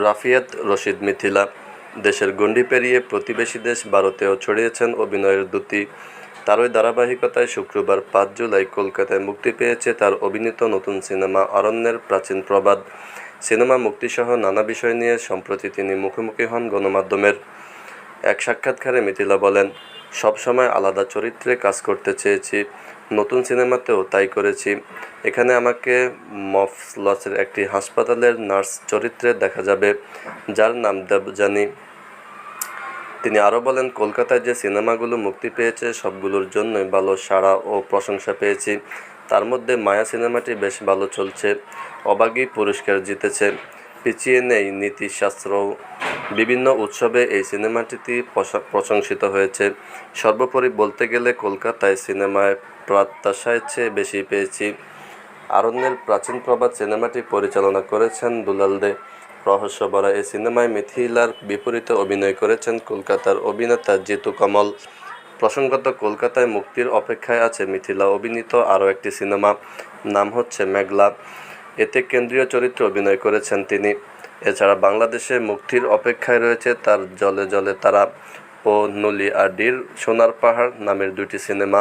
রাফিয়াত রশিদ মিথিলা দেশের গণ্ডি পেরিয়ে প্রতিবেশী দেশ ভারতেও ছড়িয়েছেন অভিনয়ের দ্যুতি। তারই ধারাবাহিকতায় শুক্রবার ৫ জুলাই কলকাতায় মুক্তি পেয়েছে তার অভিনীত নতুন সিনেমা অরণ্যের প্রাচীন প্রবাদ। সিনেমা মুক্তিসহ নানা বিষয় নিয়ে সম্প্রতি তিনি মুখোমুখি হন গণমাধ্যমের। এক সাক্ষাৎকারে মিথিলা বলেন, সব সময় আলাদা চরিত্রে কাজ করতে চেয়েছি, নতুন সিনেমাতেও তাই করেছি। এখানে আমাকে মফস্বলের একটি হাসপাতালের নার্স চরিত্রে দেখা যাবে, যার নাম দেবযানী। তিনি আরও বলেন, কলকাতায় যে সিনেমাগুলো মুক্তি পেয়েছে সবগুলোর জন্যই ভালো সাড়া ও প্রশংসা পেয়েছি। তার মধ্যে মায়া সিনেমাটি বেশ ভালো চলছে, অভাগী পুরস্কার জিতেছে, পিছিয়ে নেই নীতিশাস্ত্রও। বিভিন্ন উৎসবে এই সিনেমাটি প্রশংসিত হয়েছে। সর্বোপরি বলতে গেলে কলকাতায় সিনেমায় প্রত্যাশার চেয়ে বেশি পেয়েছি। অরণ্যের প্রাচীন প্রবাদ সিনেমাটি পরিচালনা করেছেন দুলাল দে। রহস্যভরা এই সিনেমায় মিথিলার বিপরীতে অভিনয় করেছেন কলকাতার অভিনেতা জিতু কমল। প্রসঙ্গত, কলকাতায় মুক্তির অপেক্ষায় আছে মিথিলা অভিনীত আরও একটি সিনেমা, নাম হচ্ছে মেঘলা। এতে কেন্দ্রীয় চরিত্রে অভিনয় করেছেন তিনি। এছাড়া বাংলাদেশে মুক্তির অপেক্ষায় রয়েছে তার জলে জলে তারা ও নলি আর ডির সোনার পাহাড় নামের দুটি সিনেমা।